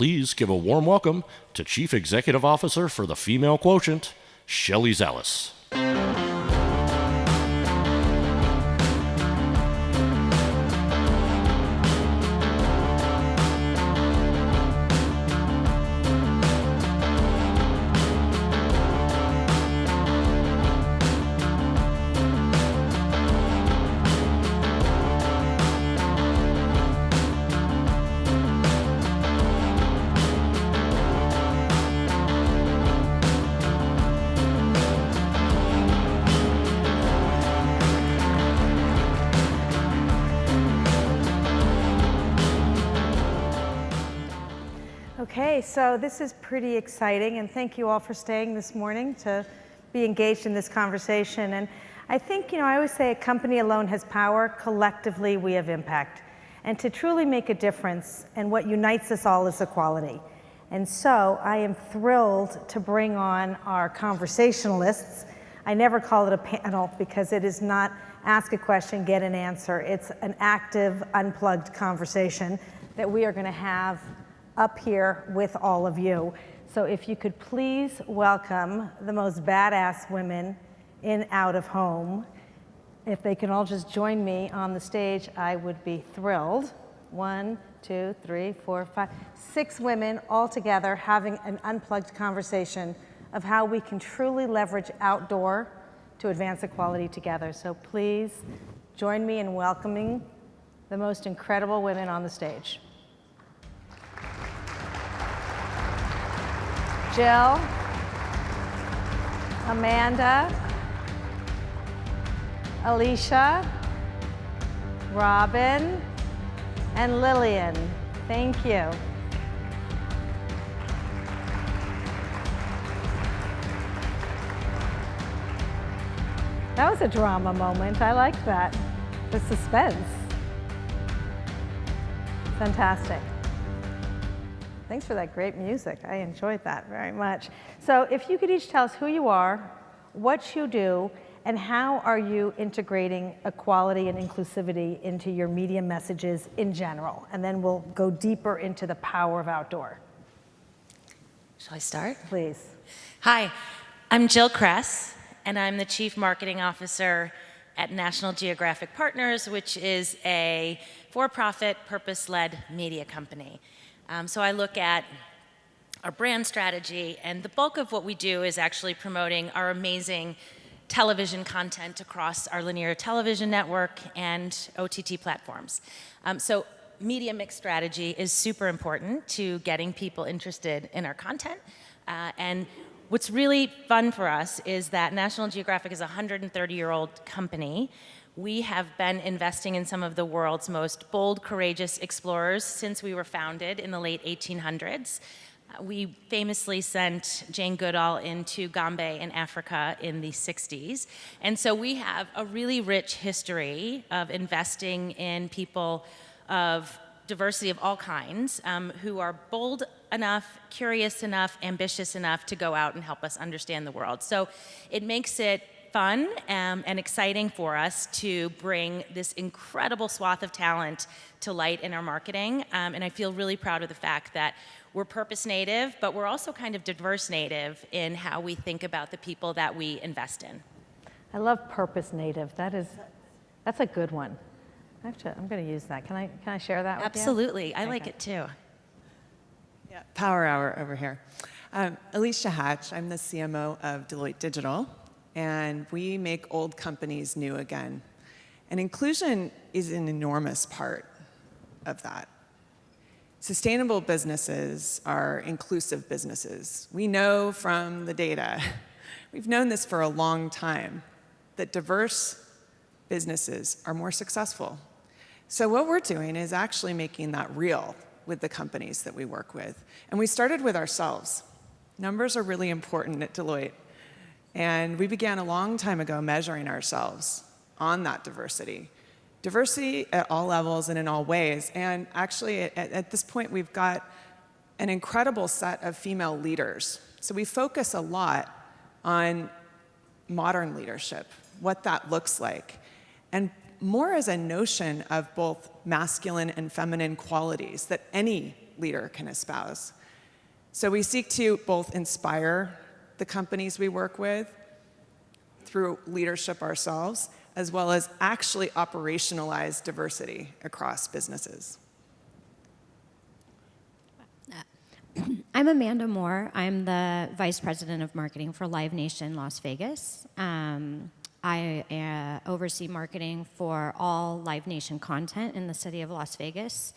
please give a warm welcome to Chief Executive Officer for the Female Quotient, Shelley Zallis. Okay, so this is pretty exciting, and thank you all for staying this morning to be engaged in this conversation. And I think, I always say a company alone has power, collectively we have impact. And to truly make a difference, and what unites us all is equality. And so I am thrilled to bring on our conversationalists. I never call it a panel because it is not ask a question, get an answer. It's an active, unplugged conversation that we are going to have up here with all of you. So if you could please welcome the most badass women in out of home. If they can all just join me on the stage, I would be thrilled. 1, 2, 3, 4, 5, 6 women all together having an unplugged conversation of how we can truly leverage outdoor to advance equality together. So please join me in welcoming the most incredible women on the stage. Jill, Amanda, Alicia, Robin, and Lillian. Thank you. That was a drama moment. I liked that. The suspense. Fantastic. Thanks for that great music. I enjoyed that very much. So if you could each tell us who you are, what you do, and how are you integrating equality and inclusivity into your media messages in general? And then we'll go deeper into the power of outdoor. Shall I start? Please. Hi, I'm Jill Kress, and I'm the Chief Marketing Officer at National Geographic Partners, which is a for-profit, purpose-led media company. So I look at our brand strategy, and the bulk of what we do is actually promoting our amazing television content across our linear television network and OTT platforms. So media mix strategy is super important to getting people interested in our content. And what's really fun for us is that National Geographic is a 130-year-old company. We have been investing in some of the world's most bold, courageous explorers since we were founded in the late 1800s. We famously sent Jane Goodall into Gombe in Africa in the 60s. And so we have a really rich history of investing in people of diversity of all kinds who are bold enough, curious enough, ambitious enough to go out and help us understand the world. So it makes it fun and exciting for us to bring this incredible swath of talent to light in our marketing. And I feel really proud of the fact that we're purpose native, but we're also kind of diverse native in how we think about the people that we invest in. I love purpose native. That's a good one. Actually, I'm going to use that. Can I share that with you? Absolutely. I like it too. Yeah, Power Hour over here. Alicia Hatch, I'm the CMO of Deloitte Digital, and we make old companies new again. And inclusion is an enormous part of that. Sustainable businesses are inclusive businesses. We know from the data, we've known this for a long time, that diverse businesses are more successful. So what we're doing is actually making that real with the companies that we work with. And we started with ourselves. Numbers are really important at Deloitte. And we began a long time ago measuring ourselves on that diversity. Diversity at all levels and in all ways. And actually, at this point, we've got an incredible set of female leaders. So we focus a lot on modern leadership, what that looks like, and more as a notion of both masculine and feminine qualities that any leader can espouse. So we seek to both inspire the companies we work with through leadership ourselves, as well as actually operationalize diversity across businesses. I'm Amanda Moore. I'm the Vice President of Marketing for Live Nation Las Vegas. I oversee marketing for all Live Nation content in the city of Las Vegas,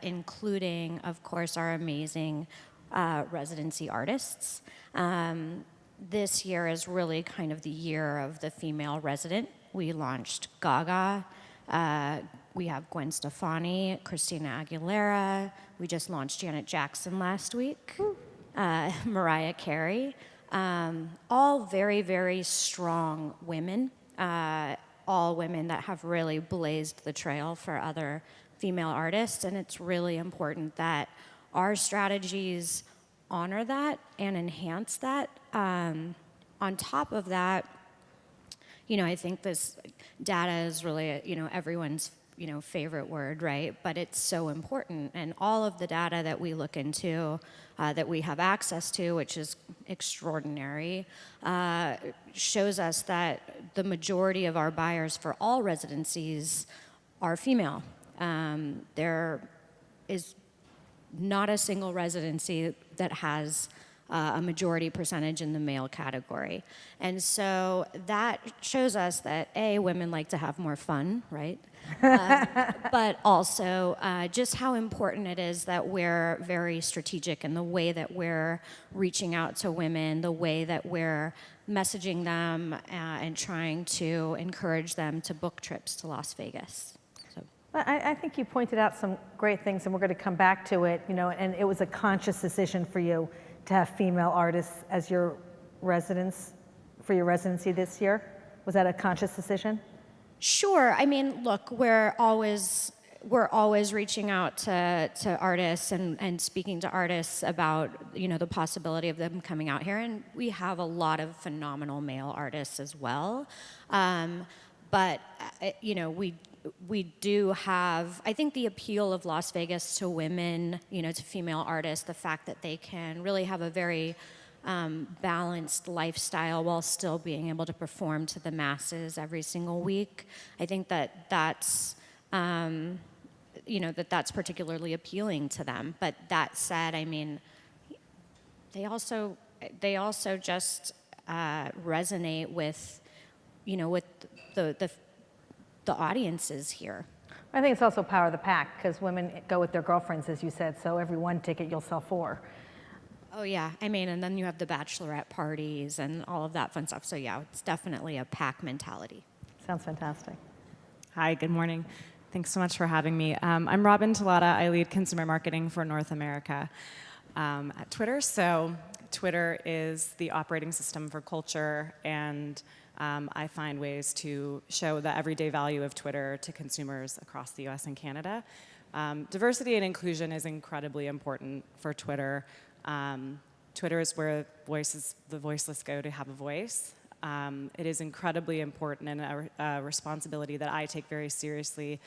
including, of course, our amazing residency artists. This year is really kind of the year of the female resident. We launched Gaga. We have Gwen Stefani, Christina Aguilera. We just launched Janet Jackson last week. Mariah Carey. All very, very strong women. All women that have really blazed the trail for other female artists. And it's really important that our strategies honor that and enhance that. On top of that, I think this data is really, everyone's, favorite word, right? But it's so important. And all of the data that we look into, that we have access to, which is extraordinary, shows us that the majority of our buyers for all residencies are female. There is not a single residency that has a majority percentage in the male category. And so that shows us that, A, women like to have more fun, right? But also just how important it is that we're very strategic in the way that we're reaching out to women, the way that we're messaging them and trying to encourage them to book trips to Las Vegas. I think you pointed out some great things, and we're going to come back to it, and it was a conscious decision for you to have female artists as your residents for your residency this year. Was that a conscious decision? Sure. I mean, look, we're always reaching out to artists and speaking to artists about, the possibility of them coming out here. And we have a lot of phenomenal male artists as well. But, we do have, I think the appeal of Las Vegas to women, to female artists, the fact that they can really have a very balanced lifestyle while still being able to perform to the masses every single week. I think that's that's particularly appealing to them. But that said, I mean, they also just resonate with, with the audiences here. I think it's also power of the pack, because women go with their girlfriends, as you said, so every one ticket you'll sell 4. Oh yeah, I mean, and then you have the bachelorette parties and all of that fun stuff. So yeah, it's definitely a pack mentality. Sounds fantastic. Hi, good morning. Thanks so much for having me. I'm Robin Talata. I lead consumer marketing for North America at Twitter. So Twitter is the operating system for culture, and I find ways to show the everyday value of Twitter to consumers across the US and Canada. Diversity and inclusion is incredibly important for Twitter. Twitter is where the voiceless go to have a voice. It is incredibly important and a responsibility that I take very seriously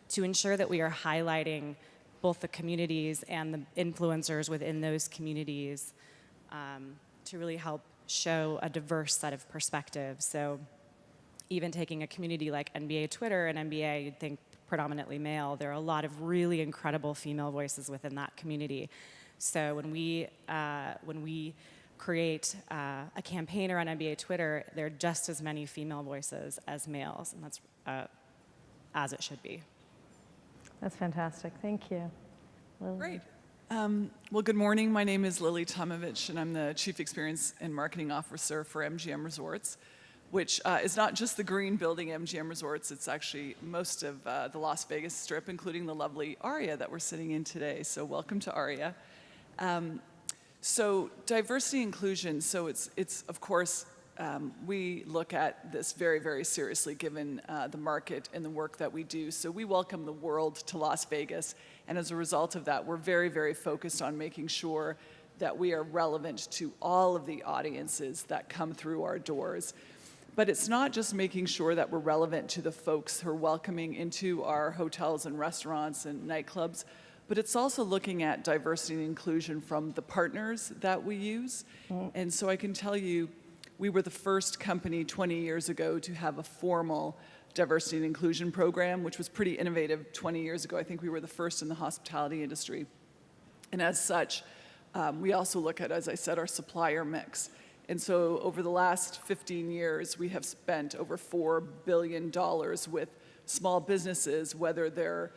to ensure that we are highlighting both the communities and the influencers within those communities to really help show a diverse set of perspectives. So even taking a community like NBA Twitter and NBA, you'd think predominantly male, there are a lot of really incredible female voices within that community. So when we create a campaigner on NBA Twitter, there are just as many female voices as males, and that's as it should be. That's fantastic. Thank you. Lily. Great. Well, good morning. My name is Lily Tomovich, and I'm the Chief Experience and Marketing Officer for MGM Resorts, which is not just the green building MGM Resorts. It's actually most of the Las Vegas Strip, including the lovely Aria that we're sitting in today. So welcome to Aria. So diversity inclusion. So it's of course, we look at this very, very seriously given the market and the work that we do. So we welcome the world to Las Vegas. And as a result of that, we're very, very focused on making sure that we are relevant to all of the audiences that come through our doors. But it's not just making sure that we're relevant to the folks who are welcoming into our hotels and restaurants and nightclubs, but but it's also looking at diversity and inclusion from the partners that we use. And so I can tell you, we were the first company 20 years ago to have a formal diversity and inclusion program, which was pretty innovative 20 years ago. I think we were the first in the hospitality industry. And as such, we also look at, as I said, our supplier mix. And so over the last 15 years, we have spent over $4 billion with small businesses, whether they're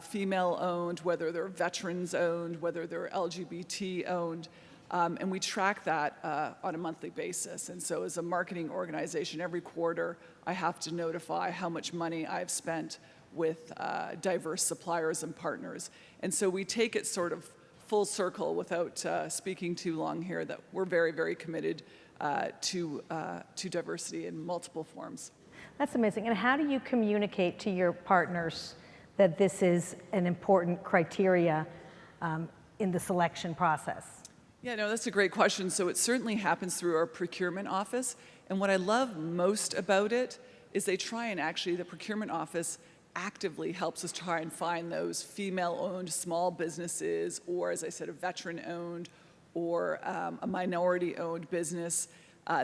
female-owned, whether they're veterans-owned, whether they're LGBT-owned, and we track that on a monthly basis. And so as a marketing organization, every quarter, I have to notify how much money I've spent with diverse suppliers and partners. And so we take it sort of full circle without speaking too long here, that we're very, very committed to diversity in multiple forms. That's amazing. And how do you communicate to your partners that this is an important criteria in the selection process? Yeah, no, that's a great question. So it certainly happens through our procurement office. And what I love most about it is they try and actually, the procurement office actively helps us try and find those female-owned small businesses, or as I said, a veteran-owned or a minority-owned business.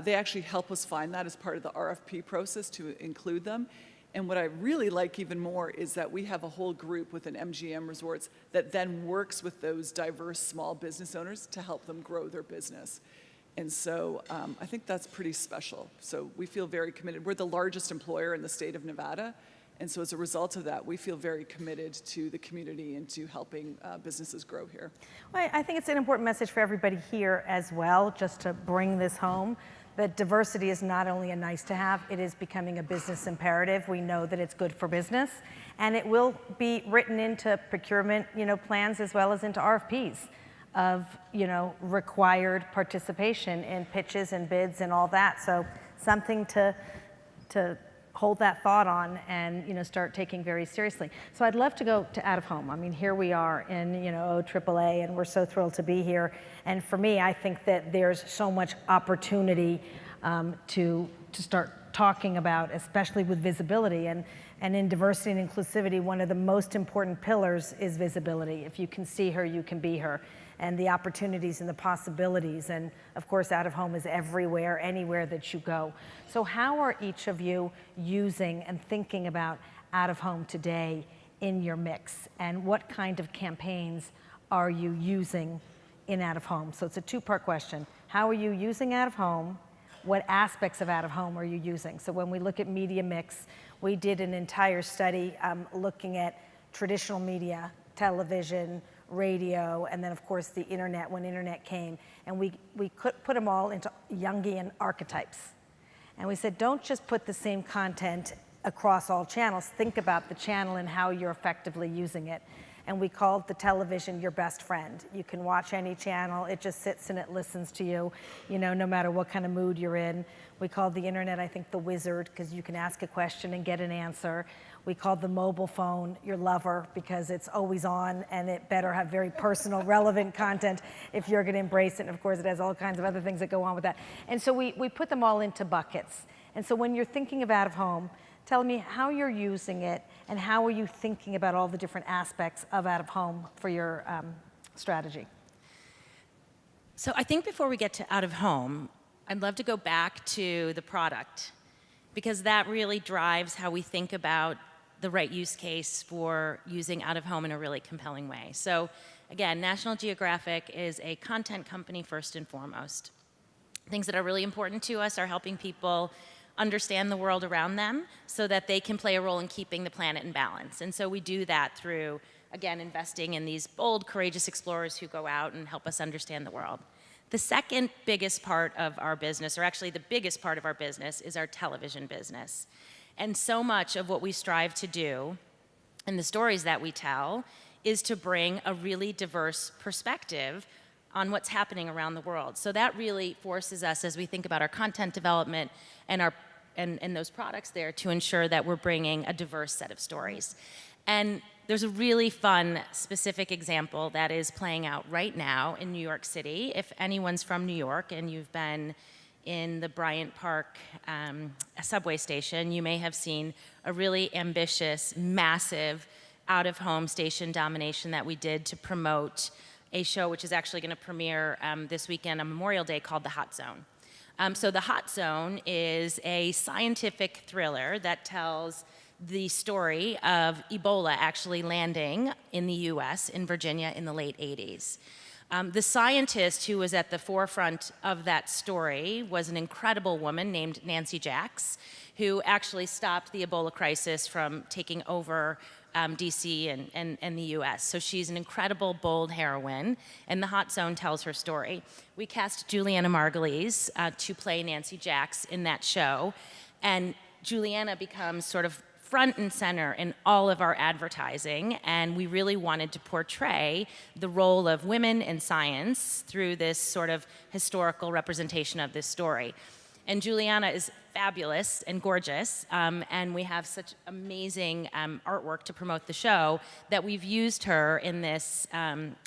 They actually help us find that as part of the RFP process to include them. And what I really like even more is that we have a whole group within MGM Resorts that then works with those diverse small business owners to help them grow their business. And so I think that's pretty special. So we feel very committed. We're the largest employer in the state of Nevada. And so as a result of that, we feel very committed to the community and to helping businesses grow here. Well, I think it's an important message for everybody here as well, just to bring this home, that diversity is not only a nice to have, it is becoming a business imperative. We know that it's good for business, and it will be written into procurement, plans as well as into RFPs of, required participation in pitches and bids and all that. So something to hold that thought on and start taking very seriously. So I'd love to go to out of home. I mean, here we are in OAAA, and we're so thrilled to be here. And for me, I think that there's so much opportunity to start talking about, especially with visibility. And in diversity and inclusivity, one of the most important pillars is visibility. If you can see her, you can be her. And the opportunities and the possibilities. And of course, out of home is everywhere, anywhere that you go. So how are each of you using and thinking about out of home today in your mix? And what kind of campaigns are you using in out of home? So it's a two-part question. How are you using out of home? What aspects of out of home are you using? So when we look at media mix, we did an entire study looking at traditional media, television, radio, and then of course the internet when internet came, and we could put them all into Jungian archetypes. And we said, don't just put the same content across all channels, think about the channel and how you're effectively using it. And we called the television your best friend. You can watch any channel, it just sits and it listens to you, no matter what kind of mood you're in. We called the internet, I think, the wizard, because you can ask a question and get an answer. We called the mobile phone your lover, because it's always on and it better have very personal, relevant content if you're gonna embrace it. And of course, it has all kinds of other things that go on with that. And so we put them all into buckets. And so when you're thinking of out of home, tell me how you're using it and how are you thinking about all the different aspects of out of home for your strategy? So I think before we get to out of home, I'd love to go back to the product, because that really drives how we think about the right use case for using out of home in a really compelling way. So again, National Geographic is a content company first and foremost. Things that are really important to us are helping people understand the world around them so that they can play a role in keeping the planet in balance. And so we do that through, again, investing in these bold, courageous explorers who go out and help us understand the world. The second biggest part of our business, or actually the biggest part of our business, is our television business. And so much of what we strive to do and the stories that we tell is to bring a really diverse perspective on what's happening around the world. So that really forces us, as we think about our content development and those products there, to ensure that we're bringing a diverse set of stories. And there's a really fun, specific example that is playing out right now in New York City. If anyone's from New York and you've been in the Bryant Park subway station, you may have seen a really ambitious, massive out-of-home station domination that we did to promote a show which is actually going to premiere this weekend on Memorial Day called The Hot Zone. So The Hot Zone is a scientific thriller that tells the story of Ebola actually landing in the US, in Virginia, in the late 80s. The scientist who was at the forefront of that story was an incredible woman named Nancy Jacks, who actually stopped the Ebola crisis from taking over DC and the US. So she's an incredible, bold heroine, and The Hot Zone tells her story. We cast Juliana Margulies to play Nancy Jacks in that show, and Juliana becomes sort of front and center in all of our advertising, and we really wanted to portray the role of women in science through this sort of historical representation of this story. And Juliana is fabulous and gorgeous, and we have such amazing artwork to promote the show that we've used her in this,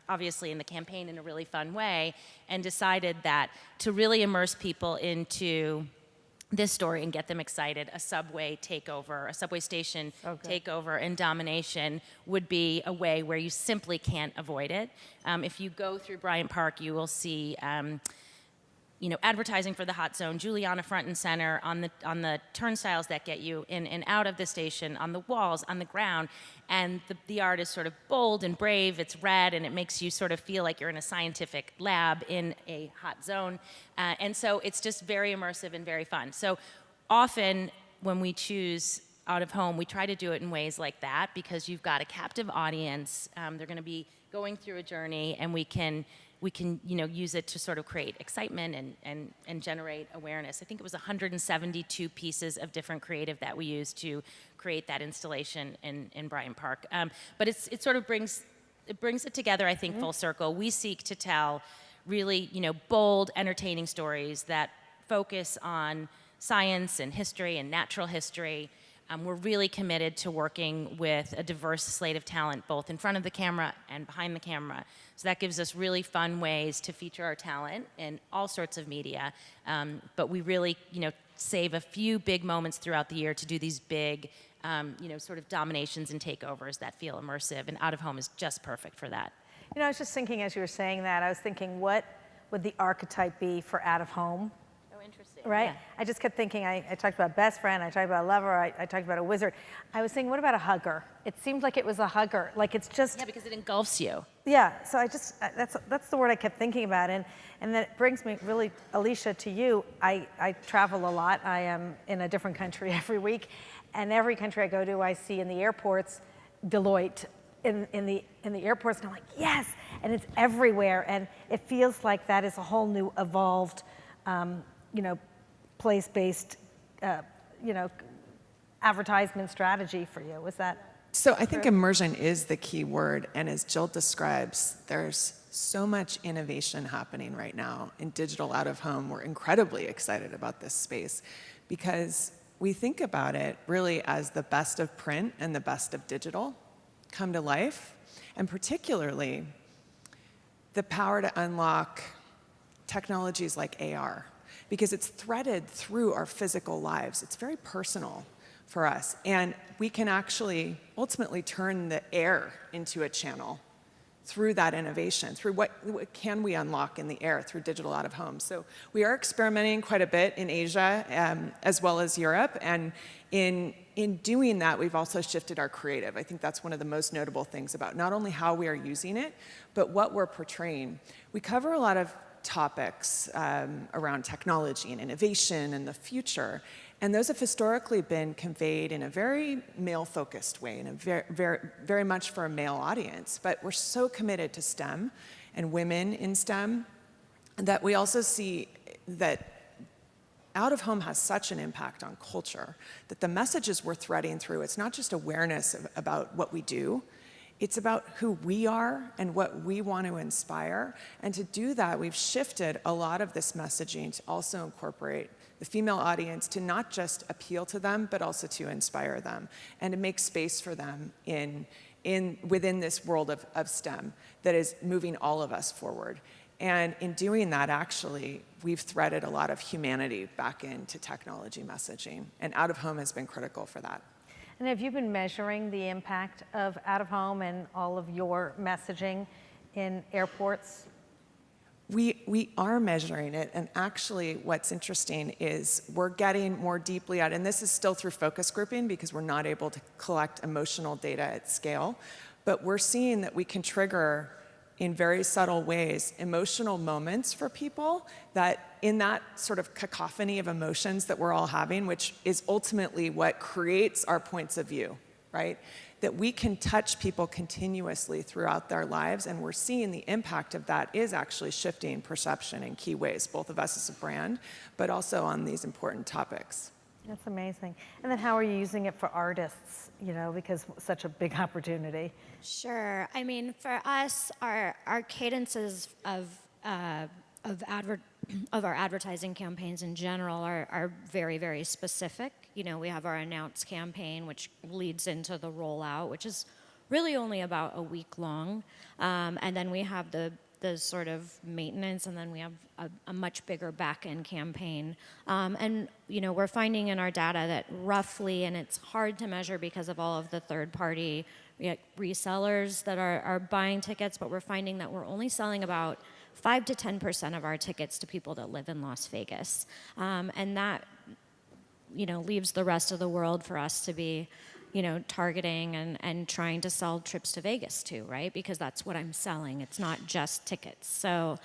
obviously in the campaign in a really fun way, and decided that to really immerse people into this story and get them excited, a subway takeover, a subway station takeover and domination would be a way where you simply can't avoid it. If you go through Bryant Park, you will see advertising for the Hot Zone, Juliana front and center on the turnstiles that get you in and out of the station, on the walls, on the ground, and the art is sort of bold and brave. It's red, and it makes you sort of feel like you're in a scientific lab in a hot zone, and so it's just very immersive and very fun. So often when we choose out of home, we try to do it in ways like that because you've got a captive audience. They're going to be going through a journey, and we can use it to sort of create excitement and generate awareness. I think it was 172 pieces of different creative that we used to create that installation in Bryant Park. But it sort of brings it together, I think, full circle. We seek to tell really, bold, entertaining stories that focus on science and history and natural history. We're really committed to working with a diverse slate of talent, both in front of the camera and behind the camera. So that gives us really fun ways to feature our talent in all sorts of media. But we really, save a few big moments throughout the year to do these big, sort of dominations and takeovers that feel immersive. And Out of Home is just perfect for that. I was just thinking as you were saying that, I was thinking, what would the archetype be for Out of Home? Interesting. Right? Yeah. I just kept thinking, I talked about best friend, I talked about a lover, I talked about a wizard. I was thinking, what about a hugger? It seemed like it was a hugger. Like it's just... Yeah, because it engulfs you. Yeah, so that's the word I kept thinking about. And that brings me really, Alicia, to you. I travel a lot. I am in a different country every week. And every country I go to, I see in the airports, Deloitte in the airports. And I'm like, yes! And it's everywhere. And it feels like that is a whole new evolved place-based, advertisement strategy for you. Was that? So I think immersion is the key word, and as Jill describes, there's so much innovation happening right now in digital out of home. We're incredibly excited about this space because we think about it really as the best of print and the best of digital come to life, and particularly the power to unlock technologies like AR, because it's threaded through our physical lives. It's very personal for us, and we can actually ultimately turn the air into a channel through that innovation, through what can we unlock in the air through digital out of home. So we are experimenting quite a bit in Asia as well as Europe, and in doing that, we've also shifted our creative. I think that's one of the most notable things about not only how we are using it, but what we're portraying. We cover a lot of topics around technology and innovation and the future, and those have historically been conveyed in a very male-focused way, in a very much for a male audience. But we're so committed to STEM and women in STEM that we also see that out of home has such an impact on culture that the messages we're threading through, it's not just awareness about what we do, it's about who we are and what we want to inspire. And to do that, we've shifted a lot of this messaging to also incorporate the female audience, to not just appeal to them, but also to inspire them and to make space for them within this world of STEM that is moving all of us forward. And in doing that, actually, we've threaded a lot of humanity back into technology messaging, and out of home has been critical for that. And have you been measuring the impact of out of home and all of your messaging in airports? We are measuring it, and actually what's interesting is we're getting more deeply at, and this is still through focus grouping because we're not able to collect emotional data at scale, but we're seeing that we can trigger in very subtle ways emotional moments for people that in that sort of cacophony of emotions that we're all having, which is ultimately what creates our points of view, right? That we can touch people continuously throughout their lives, and we're seeing the impact of that is actually shifting perception in key ways, both of us as a brand, but also on these important topics. That's amazing. And then how are you using it for artists, because such a big opportunity? Sure. I mean, for us, our cadences of our advertising campaigns in general are very, very specific. We have our announce campaign, which leads into the rollout, which is really only about a week long. And then we have the sort of maintenance, and then we have a much bigger back-end campaign. And we're finding in our data that roughly, and it's hard to measure because of all of the third-party resellers that are buying tickets, but we're finding that we're only selling about 5 to 10% of our tickets to people that live in Las Vegas. And that, leaves the rest of the world for us to be, targeting and trying to sell trips to Vegas to, right? Because that's what I'm selling. It's not just tickets. So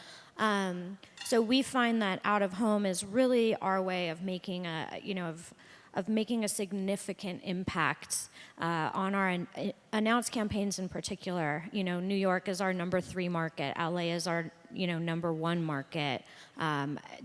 we find that out of home is really our way of making of making a significant impact on our announced campaigns in particular. New York is our number 3 market. LA is our number 1 market.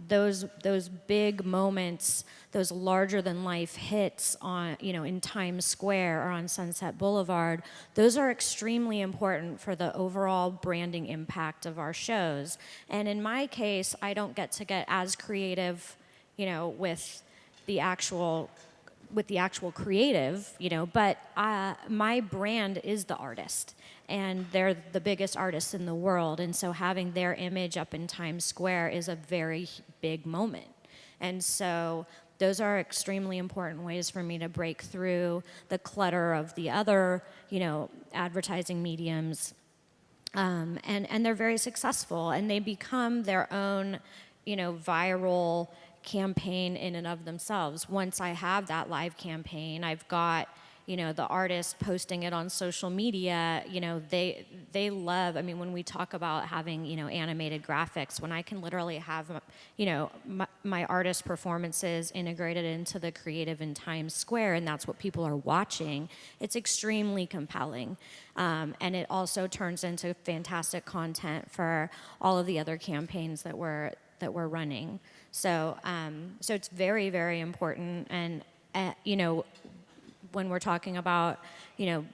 Those big moments, those larger than life hits on in Times Square or on Sunset Boulevard, those are extremely important for the overall branding impact of our shows. And in my case, I don't get as creative, with the actual creative, but my brand is the artist, and they're the biggest artists in the world, and so having their image up in Times Square is a very big moment. And so those are extremely important ways for me to break through the clutter of the other, advertising mediums, and they're very successful, and they become their own, viral campaign in and of themselves. Once I have that live campaign, I've got the artist posting it on social media. They love, when we talk about having animated graphics, when I can literally have my artist performances integrated into the creative in Times Square, and that's what people are watching, it's extremely compelling. And it also turns into fantastic content for all of the other campaigns that we're running. So it's very, very important. And, when we're talking about,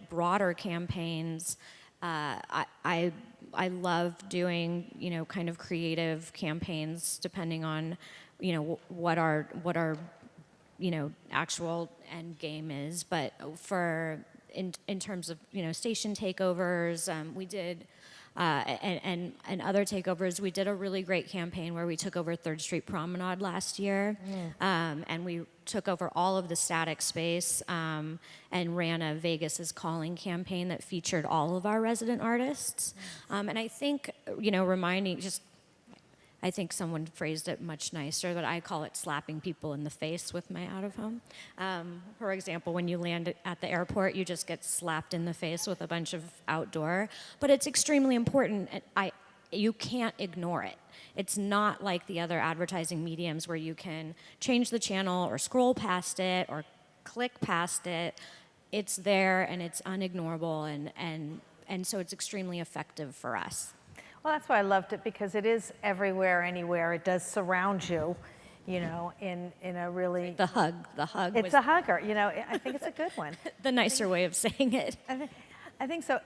broader campaigns, I love doing, kind of creative campaigns depending on, what our actual end game is. But in terms of, station takeovers, we did, and other takeovers, we did a really great campaign where we took over 3rd Street Promenade last year, and we took over all of the static space and ran a Vegas is Calling campaign that featured all of our resident artists. And I think, I think someone phrased it much nicer, but I call it slapping people in the face with my out-of-home. For example, when you land at the airport, you just get slapped in the face with a bunch of outdoor. But it's extremely important. You can't ignore it. It's not like the other advertising mediums where you can change the channel or scroll past it or click past it. It's there, and it's unignorable, and so it's extremely effective for us. Well, that's why I loved it, because it is everywhere, anywhere. It does surround you, in a really... The hug. It's a hugger, I think it's a good one. The nicer way of saying it. I think so.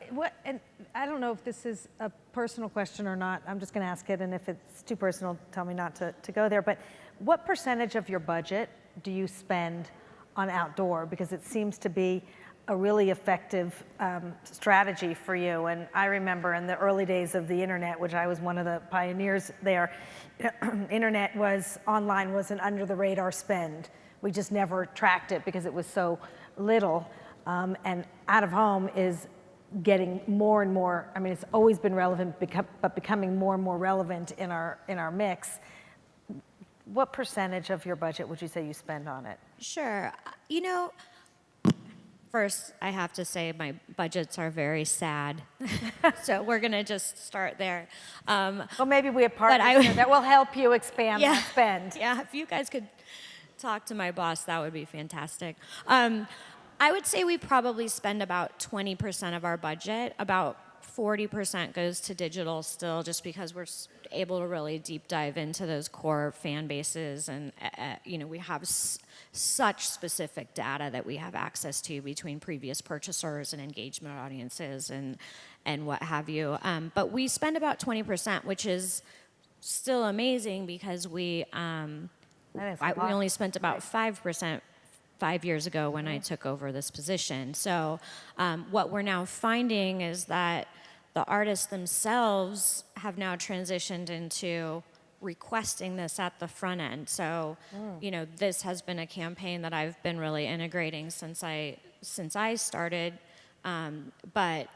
And I don't know if this is a personal question or not. I'm just going to ask it, and if it's too personal, tell me not to go there. But what percentage of your budget do you spend on outdoor? Because it seems to be a really effective strategy for you. And I remember in the early days of the internet, which I was one of the pioneers there, online was an under the radar spend. We just never tracked it because it was so little. And out of home is getting more and more, I mean, it's always been relevant, but becoming more and more relevant in our mix. What percentage of your budget would you say you spend on it? Sure. You know, first, I have to say my budgets are very sad. So we're going to just start there. Well, maybe we have partners here that will help you expand that spend. Yeah, if you guys could talk to my boss, that would be fantastic. I would say we probably spend about 20% of our budget. About 40% goes to digital still, just because we're able to really deep dive into those core fan bases, and we have such specific data that we have access to between previous purchasers and engagement audiences and what have you. But we spend about 20%, which is still amazing because we only spent about 5% 5 years ago when I took over this position. So what we're now finding is that the artists themselves have now transitioned into requesting this at the front end. So, this has been a campaign that I've been really integrating since I started. But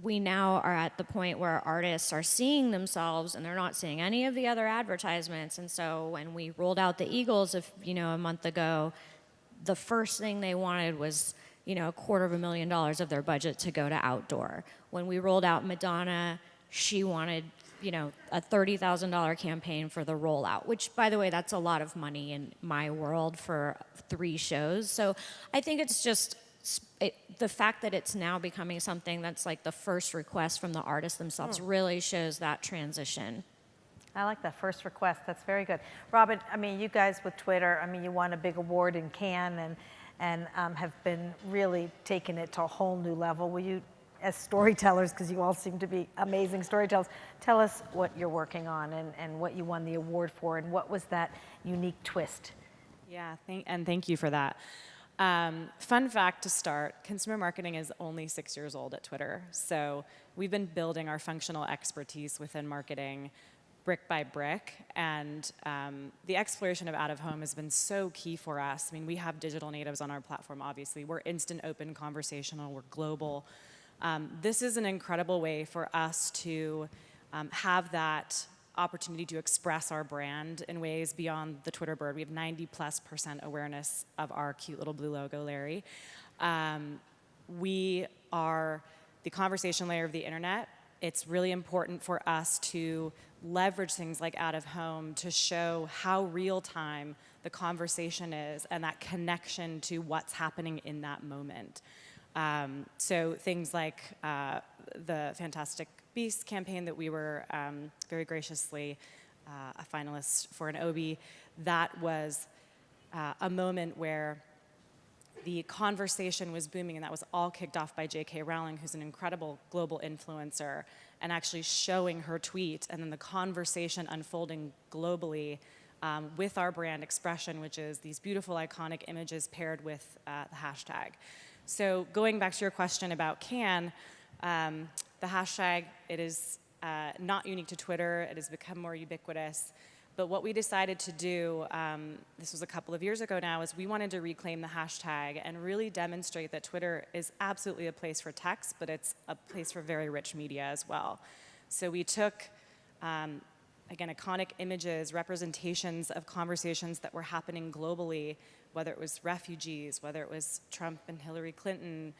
we now are at the point where artists are seeing themselves and they're not seeing any of the other advertisements. And so when we rolled out the Eagles a month ago, the first thing they wanted was $250,000 of their budget to go to outdoor. When we rolled out Madonna, she wanted a $30,000 campaign for the rollout, which, by the way, that's a lot of money in my world for 3 shows. So I think it's just the fact that it's now becoming something that's like the first request from the artists themselves really shows that transition. I like that first request. That's very good. Robin, I mean, you guys with Twitter, I mean, you won a big award in Cannes and have been really taking it to a whole new level. Will you, as storytellers, because you all seem to be amazing storytellers, tell us what you're working on and what you won the award for, and what was that unique twist? Yeah, thank you for that. Fun fact to start, consumer marketing is only 6 years old at Twitter. So we've been building our functional expertise within marketing brick by brick, and the exploration of out-of-home has been so key for us. I mean, we have digital natives on our platform, obviously. We're instant, open, conversational, we're global. This is an incredible way for us to have that opportunity to express our brand in ways beyond the Twitter bird. We have 90+% awareness of our cute little blue logo, Larry. We are the conversation layer of the internet. It's really important for us to leverage things like out of home to show how real time the conversation is and that connection to what's happening in that moment. So things like the Fantastic Beasts campaign that we were very graciously a finalist for an Obie, that was a moment where the conversation was booming, and that was all kicked off by J.K. Rowling, who's an incredible global influencer, and actually showing her tweet, and then the conversation unfolding globally with our brand expression, which is these beautiful, iconic images paired with the hashtag. So going back to your question about Cannes, the hashtag, it is not unique to Twitter. It has become more ubiquitous. But what we decided to do, this was a couple of years ago now, is we wanted to reclaim the hashtag and really demonstrate that Twitter is absolutely a place for text, but it's a place for very rich media as well. So we took, again, iconic images, representations of conversations that were happening globally, whether it was refugees, whether it was Trump and Hillary Clinton,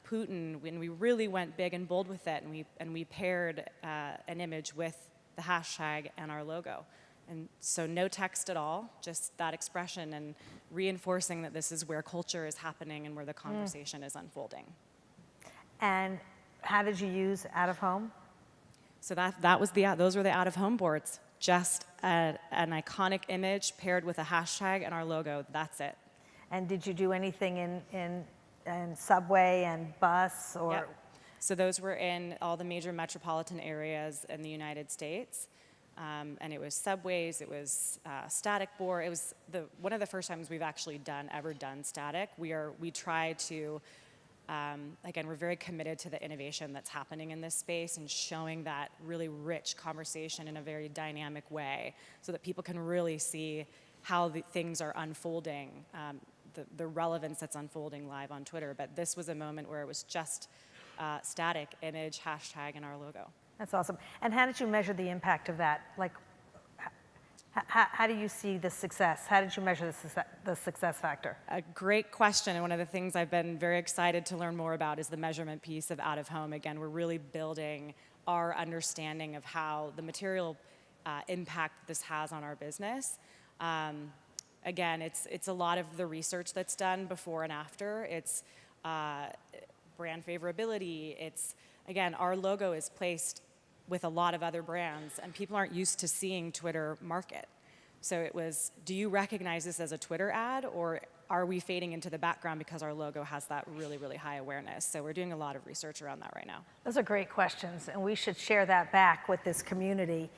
Putin, when we really went big and bold with it, and we paired an image with the hashtag and our logo. And so no text at all, just that expression and reinforcing that this is where culture is happening and where the conversation is unfolding. And how did you use out of home? So those were the out-of-home boards. Just an iconic image paired with a hashtag and our logo. That's it. And did you do anything in subway and bus or? Yep. So those were in all the major metropolitan areas in the United States. And it was subways, it was static board. It was one of the first times we've actually ever done static. We try to, again, we're very committed to the innovation that's happening in this space and showing that really rich conversation in a very dynamic way so that people can really see how the things are unfolding. the relevance that's unfolding live on Twitter. But this was a moment where it was just static image, hashtag, and our logo. That's awesome. And how did you measure the impact of that? Like, how do you see the success? How did you measure the success factor? A great question, and one of the things I've been very excited to learn more about is the measurement piece of out of home. Again, we're really building our understanding of how the material impact this has on our business. Again, it's a lot of the research that's done before and after. It's brand favorability. It's, again, our logo is placed with a lot of other brands, and people aren't used to seeing Twitter market. So it was, do you recognize this as a Twitter ad, or are we fading into the background because our logo has that really, really high awareness? So we're doing a lot of research around that right now. Those are great questions, and we should share that back with this community,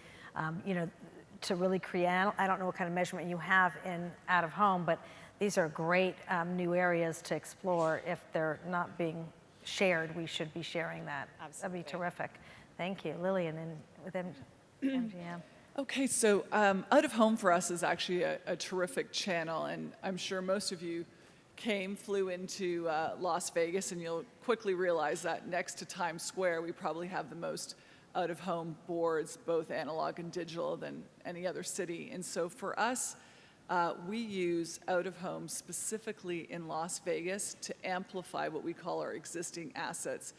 to really create, I don't know what kind of measurement you have in out of home, but these are great new areas to explore. If they're not being shared, we should be sharing that. Absolutely. That'd be terrific. Thank you. Lillian, and with MGM. Okay, so out of home for us is actually a terrific channel, and I'm sure most of you flew into Las Vegas, and you'll quickly realize that next to Times Square, we probably have the most out of home boards, both analog and digital, than any other city. And so for us, we use out of home specifically in Las Vegas to amplify what we call our existing assets,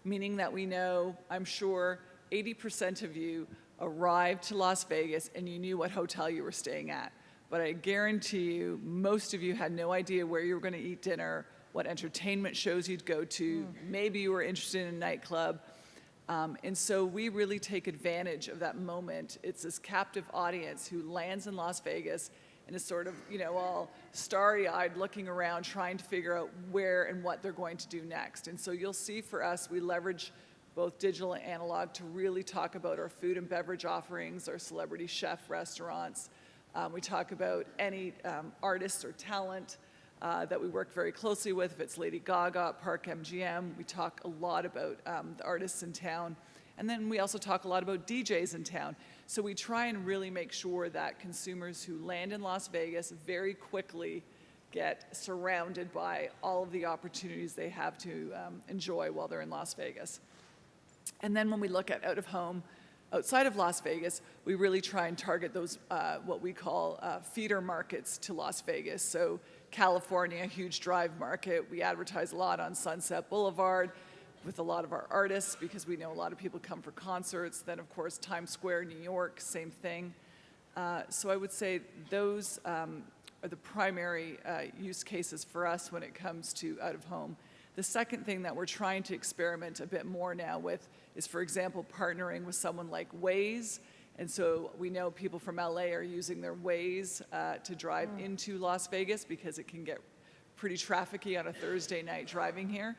meaning that we know, I'm sure 80% of you arrived to Las Vegas and you knew what hotel you were staying at. But I guarantee you, most of you had no idea where you were going to eat dinner, what entertainment shows you'd go to, maybe you were interested in a nightclub. And so we really take advantage of that moment. It's this captive audience who lands in Las Vegas and is sort of, all starry-eyed looking around trying to figure out where and what they're going to do next. And so you'll see for us, we leverage both digital and analog to really talk about our food and beverage offerings, our celebrity chef restaurants. We talk about any artists or talent that we work very closely with. If it's Lady Gaga at Park MGM, we talk a lot about the artists in town. And then we also talk a lot about DJs in town. So we try and really make sure that consumers who land in Las Vegas very quickly get surrounded by all of the opportunities they have to enjoy while they're in Las Vegas. And then when we look at out of home, outside of Las Vegas, we really try and target those, what we call feeder markets to Las Vegas. So California, huge drive market. We advertise a lot on Sunset Boulevard with a lot of our artists because we know a lot of people come for concerts. Then, of course, Times Square, New York, same thing. So I would say those are the primary use cases for us when it comes to out of home. The second thing that we're trying to experiment a bit more now with is, for example, partnering with someone like Waze. And so we know people from LA are using their Waze to drive into Las Vegas because it can get pretty trafficky on a Thursday night driving here.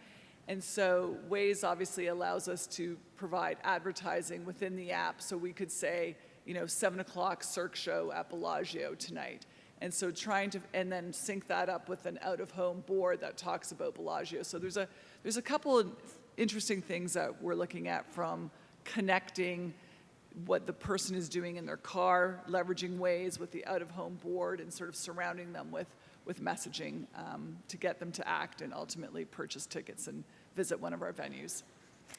And so Waze obviously allows us to provide advertising within the app. So we could say, 7 o'clock Cirque show at Bellagio tonight. And so trying to, and then sync that up with an out-of-home board that talks about Bellagio. So there's a couple of interesting things that we're looking at, from connecting what the person is doing in their car, leveraging Waze with the out-of-home board, and sort of surrounding them with messaging to get them to act and ultimately purchase tickets and visit one of our venues.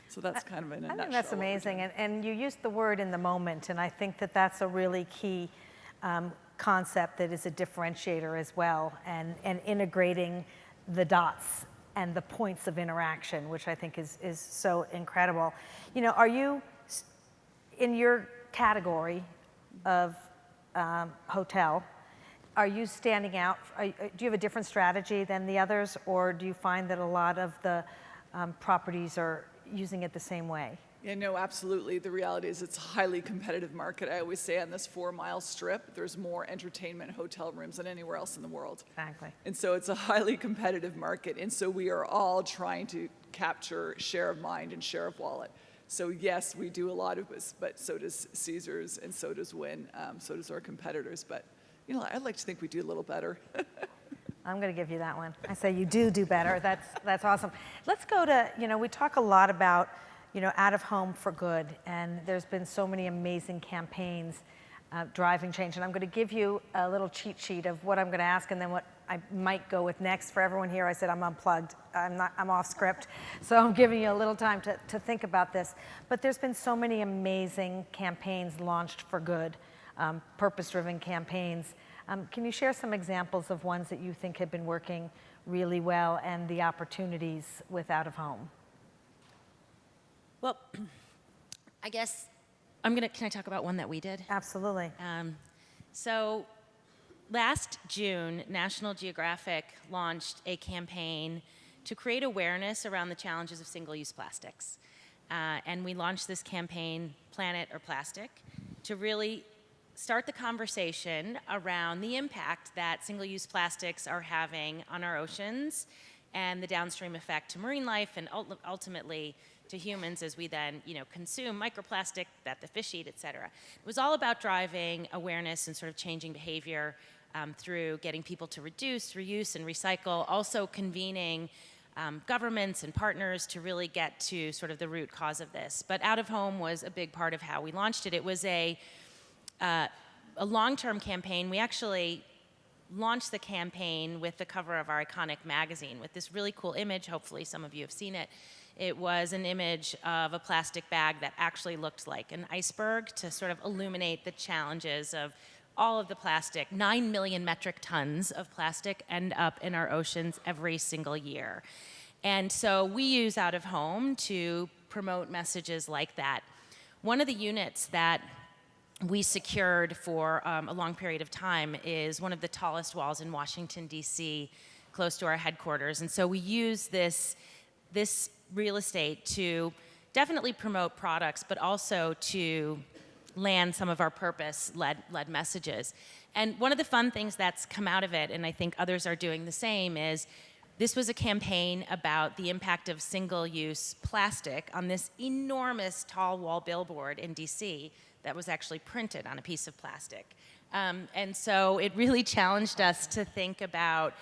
So that's kind of in a nutshell. I think that's amazing. And you used the word "in the moment," and I think that that's a really key concept that is a differentiator as well, and integrating the dots and the points of interaction, which I think is so incredible. Are you, in your category of hotel, are you standing out? Do you have a different strategy than the others, or do you find that a lot of the properties are using it the same way? Yeah, no, absolutely. The reality is it's a highly competitive market. I always say on this 4-mile strip, there's more entertainment hotel rooms than anywhere else in the world. Exactly. And so it's a highly competitive market. And so we are all trying to capture share of mind and share of wallet. So yes, we do a lot of this, but so does Caesars and so does Wynn, so does our competitors. But, I'd like to think we do a little better. I'm going to give you that one. I say you do better. That's awesome. Let's go to, we talk a lot about, out of home for good, and there's been so many amazing campaigns driving change. And I'm going to give you a little cheat sheet of what I'm going to ask and then what I might go with next. For everyone here, I said I'm unplugged. I'm off script. So I'm giving you a little time to think about this. But there's been so many amazing campaigns launched for good, purpose-driven campaigns. Can you share some examples of ones that you think have been working really well and the opportunities with out of home? Well, I guess can I talk about one that we did? Absolutely. So last June, National Geographic launched a campaign to create awareness around the challenges of single-use plastics. And we launched this campaign, Planet or Plastic, to really start the conversation around the impact that single-use plastics are having on our oceans and the downstream effect to marine life and ultimately to humans as we then, consume microplastic that the fish eat, et cetera. It was all about driving awareness and sort of changing behavior through getting people to reduce, reuse, and recycle, also convening governments and partners to really get to sort of the root cause of this. But out of home was a big part of how we launched it. It was a long-term campaign. We actually launched the campaign with the cover of our iconic magazine with this really cool image. Hopefully some of you have seen it. It was an image of a plastic bag that actually looked like an iceberg to sort of illuminate the challenges of all of the plastic. 9 million metric tons of plastic end up in our oceans every single year. And so we use out of home to promote messages like that. One of the units that we secured for a long period of time is one of the tallest walls in Washington, D.C., close to our headquarters. And so we use this real estate to definitely promote products, but also to land some of our purpose-led messages. And one of the fun things that's come out of it, and I think others are doing the same, is this was a campaign about the impact of single-use plastic on this enormous tall wall billboard in D.C. that was actually printed on a piece of plastic. And so it really challenged us to think about,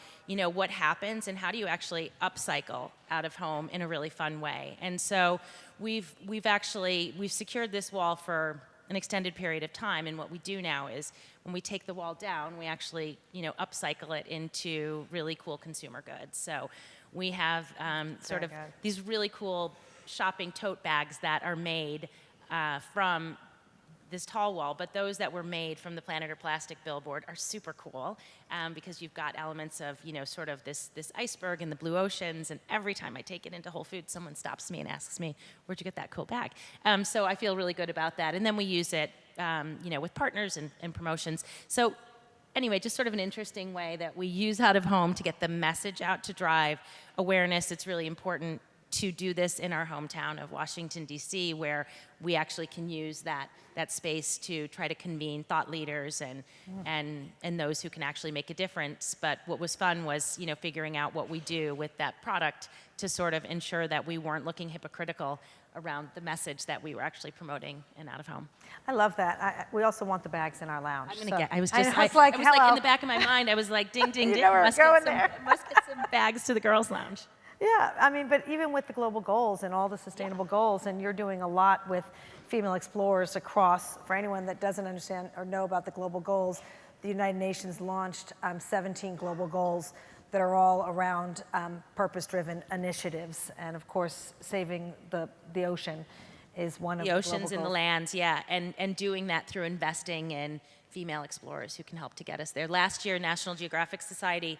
what happens and how do you actually upcycle out of home in a really fun way. And so we've secured this wall for an extended period of time. And what we do now is when we take the wall down, we actually, upcycle it into really cool consumer goods. So we have sort of these really cool shopping tote bags that are made from this tall wall, but those that were made from the Planet or Plastic billboard are super cool because you've got elements of, sort of this iceberg in the blue oceans, and every time I take it into Whole Foods, someone stops me and asks me, where'd you get that cool bag? So I feel really good about that. And then we use it, with partners and promotions. So anyway, just sort of an interesting way that we use out of home to get the message out to drive awareness. It's really important to do this in our hometown of Washington, D.C., where we actually can use that space to try to convene thought leaders and those who can actually make a difference. But what was fun was, figuring out what we do with that product to sort of ensure that we weren't looking hypocritical around the message that we were actually promoting in out of home. I love that. We also want the bags in our lounge. I was like in the back of my mind, I was like, ding, ding, ding, must get some bags to the girls' lounge. Yeah, but even with the global goals and all the sustainable goals, and you're doing a lot with female explorers across, for anyone that doesn't understand or know about the global goals, the United Nations launched 17 global goals that are all around purpose-driven initiatives. And of course, saving the ocean is one of the global goals. The oceans and the lands, yeah, and doing that through investing in female explorers who can help to get us there. Last year, National Geographic Society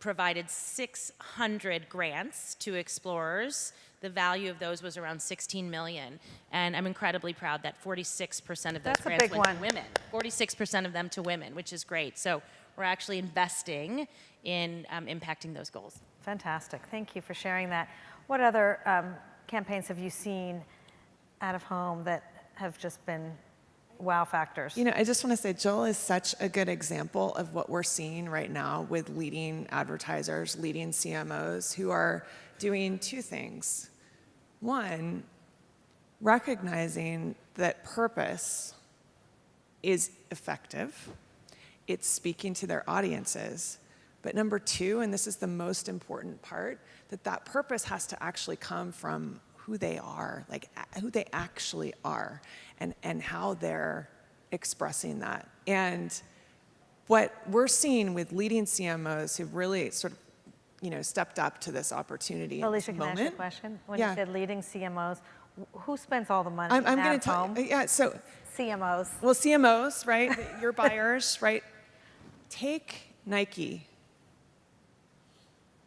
provided 600 grants to explorers. The value of those was around $16 million. And I'm incredibly proud that 46% of those grants went to women. 46% of them to women, which is great. So we're actually investing in impacting those goals. Fantastic. Thank you for sharing that. What other campaigns have you seen out of home that have just been wow factors? I just want to say Jill is such a good example of what we're seeing right now with leading advertisers, leading CMOs who are doing two things. One, recognizing that purpose is effective. It's speaking to their audiences. But number two, and this is the most important part, that purpose has to actually come from who they are, like who they actually are, and how they're expressing that. And what we're seeing with leading CMOs who've really sort of, stepped up to this opportunity in Alicia, this can I moment. ask you a question? When Yeah. you said leading CMOs, who spends all the money I'm out going to of tell home? yeah, so, CMOs. well, CMOs, right? Your buyers, right? Take Nike.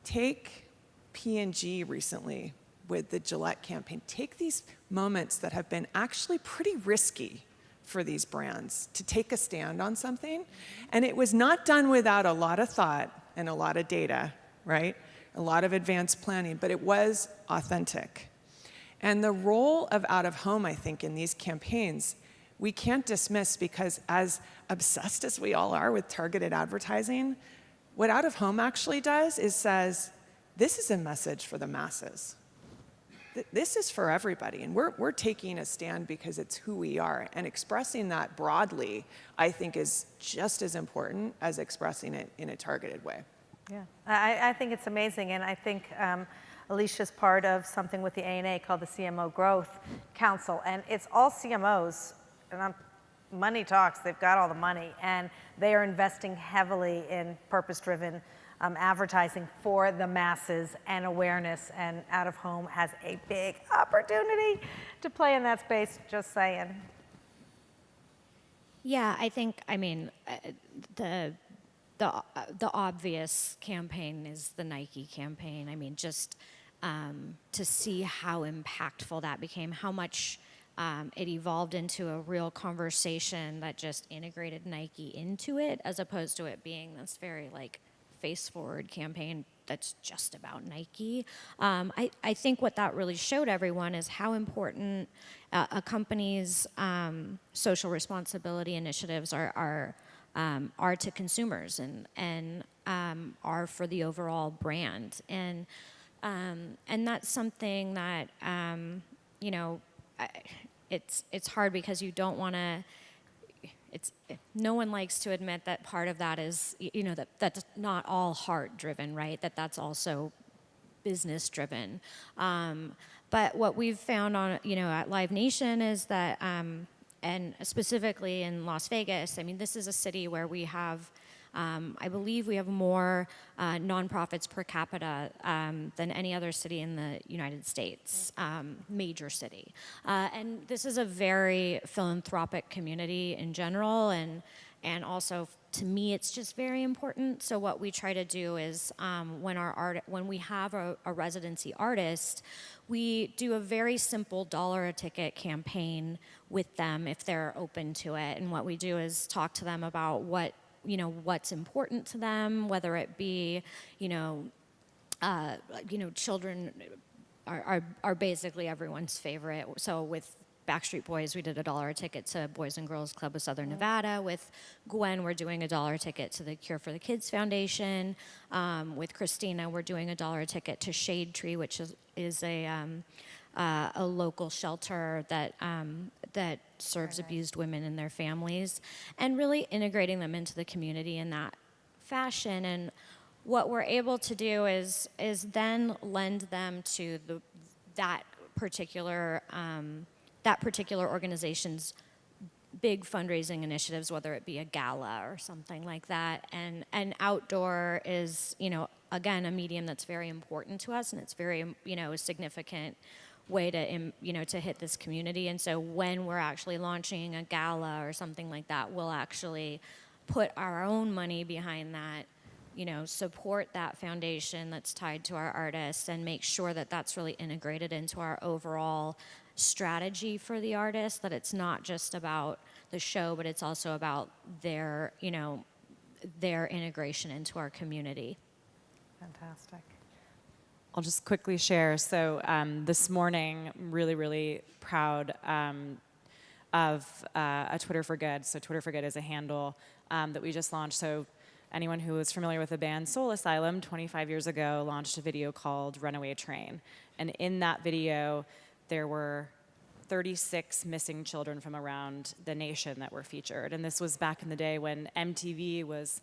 Take P&G recently with the Gillette campaign. Take these moments that have been actually pretty risky for these brands to take a stand on something. And it was not done without a lot of thought and a lot of data, right? A lot of advanced planning, but it was authentic. And the role of out of home, I think, in these campaigns, we can't dismiss, because as obsessed as we all are with targeted advertising, what out of home actually does is says, this is a message for the masses. This is for everybody, and we're taking a stand because it's who we are, and expressing that broadly, I think, is just as important as expressing it in a targeted way. Yeah, I think it's amazing, and I think Alicia's part of something with the ANA called the CMO Growth Council, and it's all CMOs, and money talks, they've got all the money, and they are investing heavily in purpose-driven advertising for the masses and awareness, and out of home has a big opportunity to play in that space, just saying. Yeah, I think, the obvious campaign is the Nike campaign. I mean, just to see how impactful that became, how much it evolved into a real conversation that just integrated Nike into it, as opposed to it being this very face-forward campaign that's just about Nike. I think what that really showed everyone is how important a company's social responsibility initiatives are to consumers and are for the overall brand. And that's something that it's hard, because you don't want to. No one likes to admit that part of that is, that's not all heart driven, right? That's also business driven. But what we've found at Live Nation is that, and specifically in Las Vegas, I mean, this is a city where we have, I believe we have more nonprofits per capita than any other city in the United States, major city. And this is a very philanthropic community in general, and also, to me, it's just very important. So what we try to do is when we have a residency artist, we do a very simple $1 a ticket campaign with them if they're open to it. And what we do is talk to them about what's important to them, whether it be, children are basically everyone's favorite. So with Backstreet Boys, we did a $1 ticket to Boys and Girls Club of Southern Nevada. With Gwen, we're doing a $1 ticket to the Cure for the Kids Foundation. With Christina, we're doing a $1 ticket to Shade Tree, which is a local shelter that serves abused women and their families, and really integrating them into the community in that fashion. And what we're able to do is then lend them to that particular organization's big fundraising initiatives, whether it be a gala or something like that. And outdoor is, again, a medium that's very important to us, and it's very, a significant way to hit this community. And so when we're actually launching a gala or something like that, we'll actually put our own money behind that, support that foundation that's tied to our artists, and make sure that that's really integrated into our overall strategy for the artist, that it's not just about the show, but it's also about their integration into our community. Fantastic. I'll just quickly share. So this morning, I'm really, really proud of a Twitter for Good. So Twitter for Good is a handle that we just launched. So anyone who is familiar with the band Soul Asylum, 25 years ago, launched a video called Runaway Train. And in that video, there were 36 missing children from around the nation that were featured. And this was back in the day when MTV was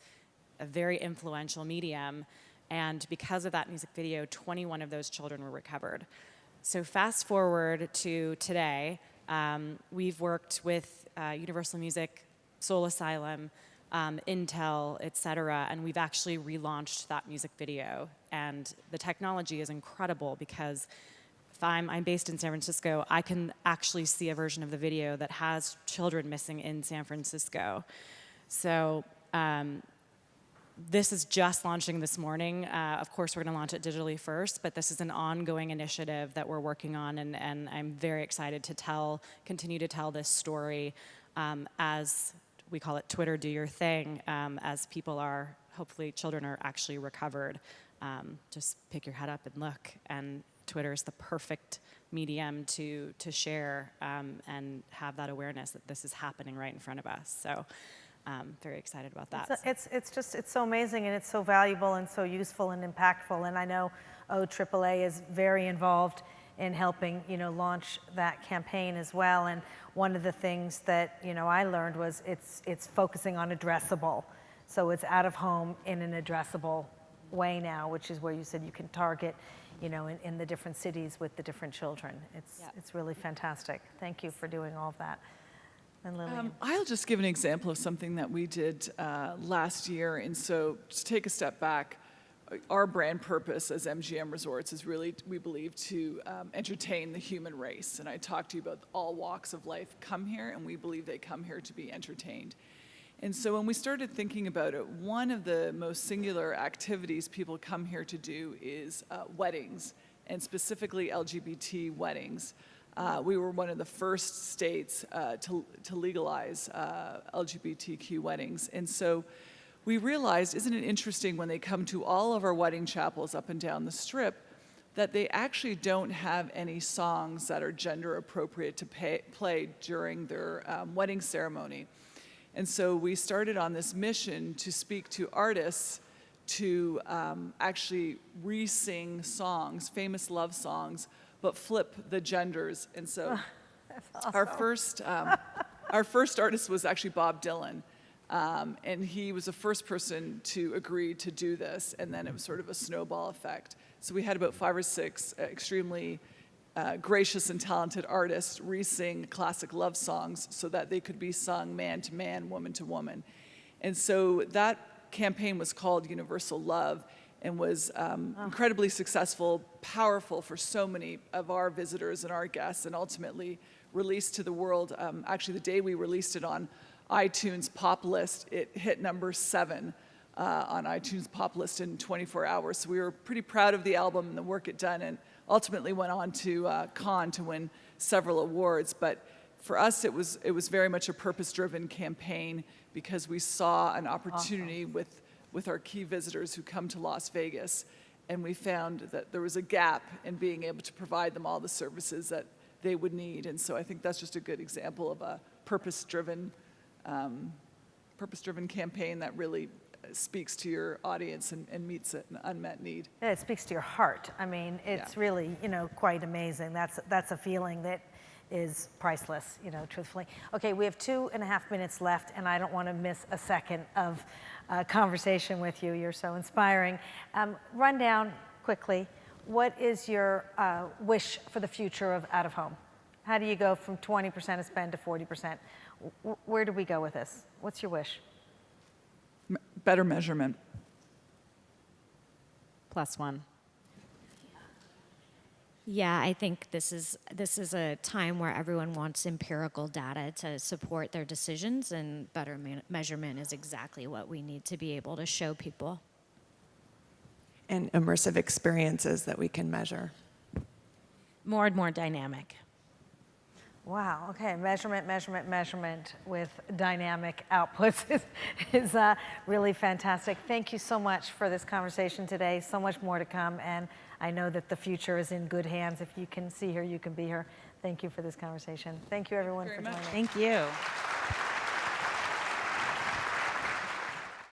a very influential medium. And because of that music video, 21 of those children were recovered. So fast forward to today, we've worked with Universal Music, Soul Asylum, Intel, et cetera, and we've actually relaunched that music video. And the technology is incredible because if I'm based in San Francisco, I can actually see a version of the video that has children missing in San Francisco. So this is just launching this morning. Of course, we're going to launch it digitally first, but this is an ongoing initiative that we're working on, and I'm very excited to continue to tell this story as we call it Twitter Do Your Thing, as people are, hopefully children are actually recovered. Just pick your head up and look, and Twitter is the perfect medium to share and have that awareness that this is happening right in front of us. So very excited about that. It's so amazing, and it's so valuable and so useful and impactful. And I know OAAA is very involved in helping, launch that campaign as well. And one of the things that, I learned was it's focusing on addressable. So it's out of home in an addressable way now, which is where you said you can target, in the different cities with the different children. It's really fantastic. Thank you for doing all of that. And Lillian. I'll just give an example of something that we did last year. And so just take a step back. Our brand purpose as MGM Resorts is really, we believe, to entertain the human race. And I talked to you about all walks of life come here, and we believe they come here to be entertained. And so when we started thinking about it, one of the most singular activities people come here to do is weddings, and specifically LGBT weddings. We were one of the first states to legalize LGBTQ weddings. And so we realized, isn't it interesting when they come to all of our wedding chapels up and down the Strip, that they actually don't have any songs that are gender appropriate to play during their wedding ceremony. And so we started on this mission to speak to artists to actually re-sing songs, famous love songs, but flip the genders. And so our first artist was actually Bob Dylan. And he was the first person to agree to do this, and then it was sort of a snowball effect. So we had about 5 or 6 extremely gracious and talented artists re-sing classic love songs so that they could be sung man to man, woman to woman. And so that campaign was called Universal Love and was incredibly successful, powerful for so many of our visitors and our guests, and ultimately released to the world. Actually, the day we released it on iTunes pop list, it hit number 7 on iTunes pop list in 24 hours. So we were pretty proud of the album and the work it done, and ultimately went on to Cannes to win several awards. But for us, it was very much a purpose-driven campaign because we saw an opportunity with our key visitors who come to Las Vegas, and we found that there was a gap in being able to provide them all the services that they would need. And so I think that's just a good example of a purpose-driven campaign that really speaks to your audience and meets an unmet need. Yeah, it speaks to your heart. I mean, it's really, quite amazing. That's a feeling that is priceless, truthfully. Okay, we have 2.5 minutes left, and I don't want to miss a second of conversation with you. You're so inspiring. Run down quickly, what is your wish for the future of out of home? How do you go from 20% of spend to 40%? Where do we go with this? What's your wish? Better measurement. +1. Yeah, I think this is a time where everyone wants empirical data to support their decisions, and better measurement is exactly what we need to be able to show people. And immersive experiences that we can measure. More and more dynamic. Wow, okay, measurement with dynamic outputs is really fantastic. Thank you so much for this conversation today. So much more to come, and I know that the future is in good hands. If you can see her, you can be her. Thank you for this conversation. Thank you, everyone, for joining. Thank you.